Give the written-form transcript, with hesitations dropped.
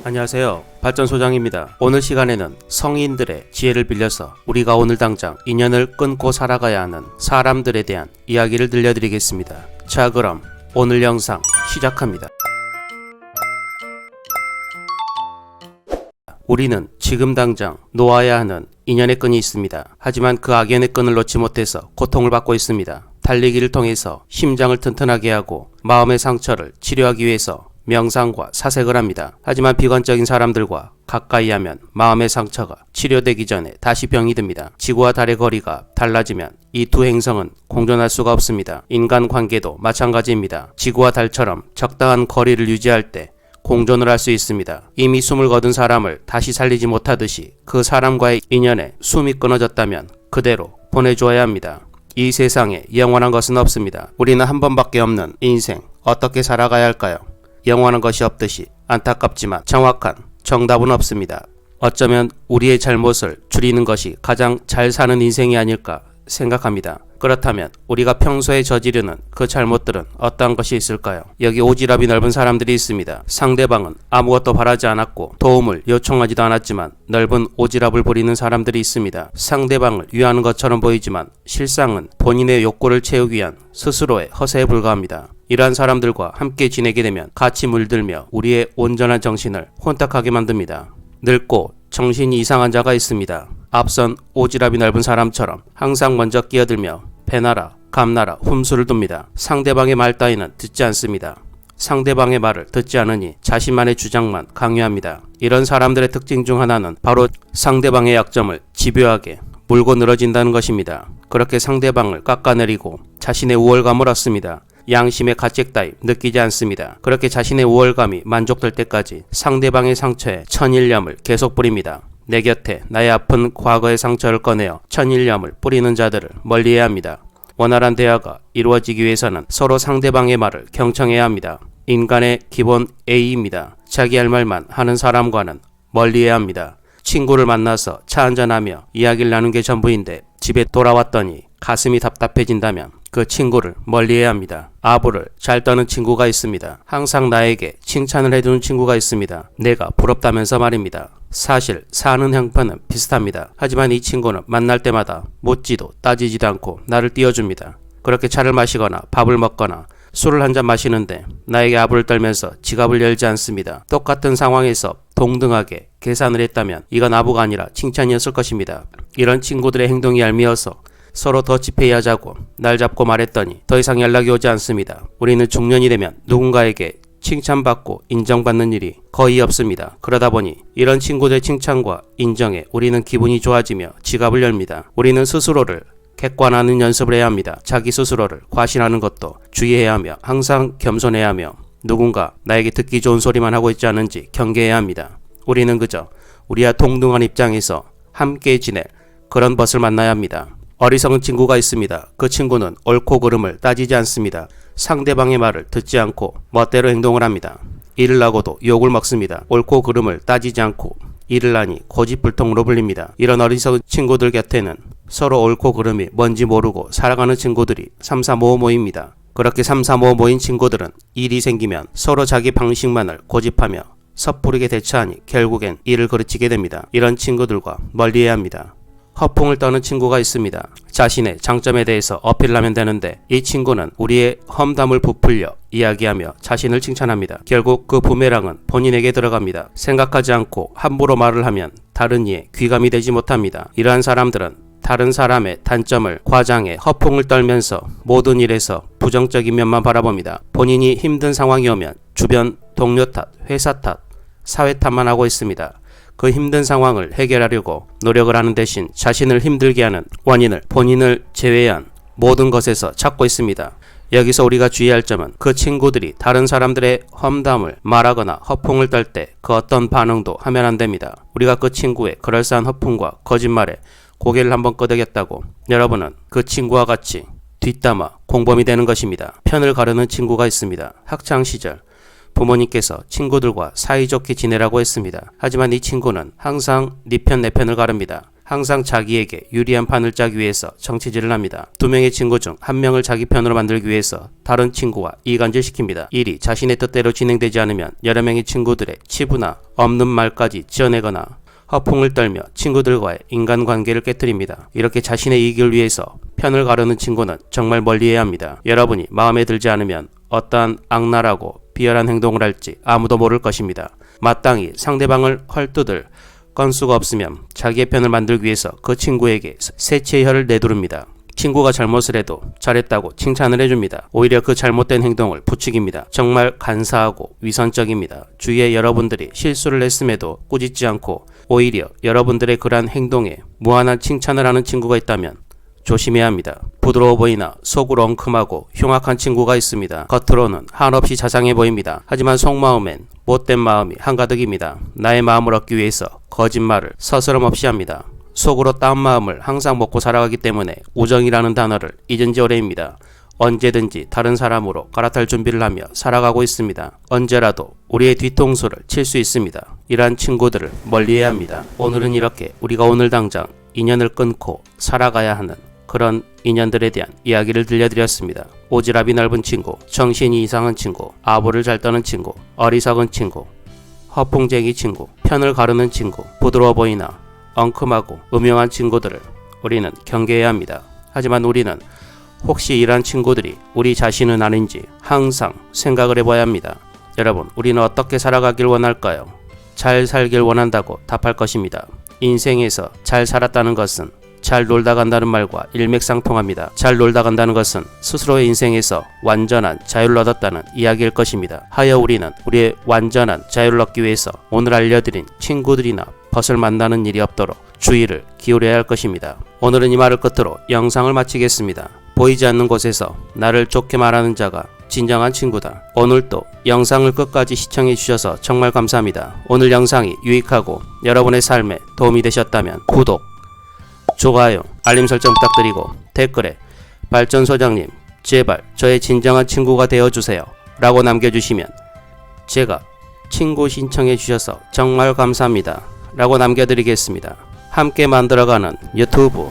안녕하세요. 발전소장입니다. 오늘 시간에는 성인들의 지혜를 빌려서 우리가 오늘 당장 인연을 끊고 살아가야 하는 사람들에 대한 이야기를 들려드리겠습니다. 자, 그럼 오늘 영상 시작합니다. 우리는 지금 당장 놓아야 하는 인연의 끈이 있습니다. 하지만 그 악연의 끈을 놓지 못해서 고통을 받고 있습니다. 달리기를 통해서 심장을 튼튼하게 하고 마음의 상처를 치료하기 위해서 명상과 사색을 합니다. 하지만 비관적인 사람들과 가까이 하면 마음의 상처가 치료되기 전에 다시 병이 듭니다. 지구와 달의 거리가 달라지면 이 두 행성은 공존할 수가 없습니다. 인간관계도 마찬가지입니다. 지구와 달처럼 적당한 거리를 유지할 때 공존을 할 수 있습니다. 이미 숨을 거둔 사람을 다시 살리지 못하듯이 그 사람과의 인연에 숨이 끊어졌다면 그대로 보내주어야 합니다. 이 세상에 영원한 것은 없습니다. 우리는 한 번밖에 없는 인생, 어떻게 살아가야 할까요? 영원한 것이 없듯이 안타깝지만 정확한 정답은 없습니다. 어쩌면 우리의 잘못을 줄이는 것이 가장 잘 사는 인생이 아닐까 생각합니다. 그렇다면 우리가 평소에 저지르는 그 잘못들은 어떠한 것이 있을까요? 여기 오지랖이 넓은 사람들이 있습니다. 상대방은 아무것도 바라지 않았고 도움을 요청하지도 않았지만 넓은 오지랖을 부리는 사람들이 있습니다. 상대방을 위하는 것처럼 보이지만 실상은 본인의 욕구를 채우기 위한 스스로의 허세에 불과합니다. 이러한 사람들과 함께 지내게 되면 같이 물들며 우리의 온전한 정신을 혼탁하게 만듭니다. 늙고 정신이 이상한 자가 있습니다. 앞선 오지랖이 넓은 사람처럼 항상 먼저 끼어들며 배나라 감나라 훔수를 둡니다. 상대방의 말 따위는 듣지 않습니다. 상대방의 말을 듣지 않으니 자신만의 주장만 강요합니다. 이런 사람들의 특징 중 하나는 바로 상대방의 약점을 집요하게 물고 늘어진다는 것입니다. 그렇게 상대방을 깎아내리고 자신의 우월감을 얻습니다. 양심의 가책 따위 느끼지 않습니다. 그렇게 자신의 우월감이 만족될 때까지 상대방의 상처에 천일염을 계속 뿌립니다. 내 곁에 나의 아픈 과거의 상처를 꺼내어 천일염을 뿌리는 자들을 멀리해야 합니다. 원활한 대화가 이루어지기 위해서는 서로 상대방의 말을 경청해야 합니다. 인간의 기본 A입니다. 자기 할 말만 하는 사람과는 멀리해야 합니다. 친구를 만나서 차 한잔하며 이야기를 나눈 게 전부인데 집에 돌아왔더니 가슴이 답답해진다면 그 친구를 멀리해야 합니다. 아부를 잘 떠는 친구가 있습니다. 항상 나에게 칭찬을 해주는 친구가 있습니다. 내가 부럽다면서 말입니다. 사실 사는 형편은 비슷합니다. 하지만 이 친구는 만날 때마다 묻지도 따지지도 않고 나를 띄워줍니다. 그렇게 차를 마시거나 밥을 먹거나 술을 한잔 마시는데 나에게 아부를 떨면서 지갑을 열지 않습니다. 똑같은 상황에서 동등하게 계산을 했다면 이건 아부가 아니라 칭찬이었을 것입니다. 이런 친구들의 행동이 얄미워서 서로 더치페이하자고 날 잡고 말했더니 더 이상 연락이 오지 않습니다. 우리는 중년이 되면 누군가에게 칭찬받고 인정받는 일이 거의 없습니다. 그러다 보니 이런 친구들의 칭찬과 인정에 우리는 기분이 좋아지며 지갑을 열입니다. 우리는 스스로를 객관하는 연습을 해야 합니다. 자기 스스로를 과신하는 것도 주의해야 하며 항상 겸손해야 하며 누군가 나에게 듣기 좋은 소리만 하고 있지 않은지 경계해야 합니다. 우리는 그저 우리와 동등한 입장에서 함께 지낼 그런 벗을 만나야 합니다. 어리석은 친구가 있습니다. 그 친구는 옳고 그름을 따지지 않습니다. 상대방의 말을 듣지 않고 멋대로 행동을 합니다. 일을 하고도 욕을 먹습니다. 옳고 그름을 따지지 않고 일을 하니 고집불통으로 불립니다. 이런 어리석은 친구들 곁에는 서로 옳고 그름이 뭔지 모르고 살아가는 친구들이 삼삼오오 모입니다. 그렇게 삼삼오오 모인 친구들은 일이 생기면 서로 자기 방식만을 고집하며 섣부르게 대처하니 결국엔 일을 그르치게 됩니다. 이런 친구들과 멀리해야 합니다. 허풍을 떠는 친구가 있습니다. 자신의 장점에 대해서 어필을 하면 되는데 이 친구는 우리의 험담을 부풀려 이야기하며 자신을 칭찬합니다. 결국 그 부메랑은 본인에게 들어갑니다. 생각하지 않고 함부로 말을 하면 다른 이의 귀감이 되지 못합니다. 이러한 사람들은 다른 사람의 단점을 과장해 허풍을 떨면서 모든 일에서 부정적인 면만 바라봅니다. 본인이 힘든 상황이 오면 주변 동료 탓, 회사 탓, 사회 탓만 하고 있습니다. 그 힘든 상황을 해결하려고 노력을 하는 대신 자신을 힘들게 하는 원인을 본인을 제외한 모든 것에서 찾고 있습니다. 여기서 우리가 주의할 점은 그 친구들이 다른 사람들의 험담을 말하거나 허풍을 떨 때 그 어떤 반응도 하면 안 됩니다. 우리가 그 친구의 그럴싸한 허풍과 거짓말에 고개를 한번 끄덕였다고 여러분은 그 친구와 같이 뒷담화 공범이 되는 것입니다. 편을 가르는 친구가 있습니다. 학창시절 부모님께서 친구들과 사이좋게 지내라고 했습니다. 하지만 이 친구는 항상 네 편 내 편을 가릅니다. 항상 자기에게 유리한 판을 짜기 위해서 정치질을 합니다. 두 명의 친구 중 한 명을 자기 편으로 만들기 위해서 다른 친구와 이간질시킵니다. 일이 자신의 뜻대로 진행되지 않으면 여러 명의 친구들의 치부나 없는 말까지 지어내거나 허풍을 떨며 친구들과의 인간관계를 깨뜨립니다. 이렇게 자신의 이익을 위해서 편을 가르는 친구는 정말 멀리해야 합니다. 여러분이 마음에 들지 않으면 어떠한 악랄하고 비열한 행동을 할지 아무도 모를 것입니다. 마땅히 상대방을 헐뜯을 건수가 없으면 자기의 편을 만들기 위해서 그 친구에게 세치의 혀를 내두릅니다. 친구가 잘못을 해도 잘했다고 칭찬을 해줍니다. 오히려 그 잘못된 행동을 부추깁니다. 정말 간사하고 위선적입니다. 주위에 여러분들이 실수를 했음에도 꾸짖지 않고 오히려 여러분들의 그러한 행동에 무한한 칭찬을 하는 친구가 있다면 조심해야 합니다. 부드러워 보이나 속으로 엉큼하고 흉악한 친구가 있습니다. 겉으로는 한없이 자상해 보입니다. 하지만 속마음엔 못된 마음이 한가득입니다. 나의 마음을 얻기 위해서 거짓말을 서스럼없이 합니다. 속으로 따은 마음을 항상 먹고 살아가기 때문에 우정이라는 단어를 잊은 지 오래입니다. 언제든지 다른 사람으로 갈아탈 준비를 하며 살아가고 있습니다. 언제라도 우리의 뒤통수를 칠 수 있습니다. 이러한 친구들을 멀리해야 합니다. 오늘은 이렇게 우리가 오늘 당장 인연을 끊고 살아가야 하는 그런 인연들에 대한 이야기를 들려드렸습니다. 오지랖이 넓은 친구, 정신이 이상한 친구, 아부를 잘 떠는 친구, 어리석은 친구, 허풍쟁이 친구, 편을 가르는 친구, 부드러워 보이나 엉큼하고 음흉한 친구들을 우리는 경계해야 합니다. 하지만 우리는 혹시 이러한 친구들이 우리 자신은 아닌지 항상 생각을 해봐야 합니다. 여러분, 우리는 어떻게 살아가길 원할까요? 잘 살길 원한다고 답할 것입니다. 인생에서 잘 살았다는 것은 잘 놀다 간다는 말과 일맥상통합니다. 잘 놀다 간다는 것은 스스로의 인생에서 완전한 자유를 얻었다는 이야기일 것입니다. 하여 우리는 우리의 완전한 자유를 얻기 위해서 오늘 알려드린 친구들이나 벗을 만나는 일이 없도록 주의를 기울여야 할 것입니다. 오늘은 이 말을 끝으로 영상을 마치겠습니다. 보이지 않는 곳에서 나를 좋게 말하는 자가 진정한 친구다. 오늘도 영상을 끝까지 시청해 주셔서 정말 감사합니다. 오늘 영상이 유익하고 여러분의 삶에 도움이 되셨다면 구독, 좋아요, 알림 설정 부탁드리고 댓글에 발전소장님 제발 저의 진정한 친구가 되어주세요 라고 남겨주시면 제가 친구 신청해 주셔서 정말 감사합니다 라고 남겨드리겠습니다. 함께 만들어가는 유튜브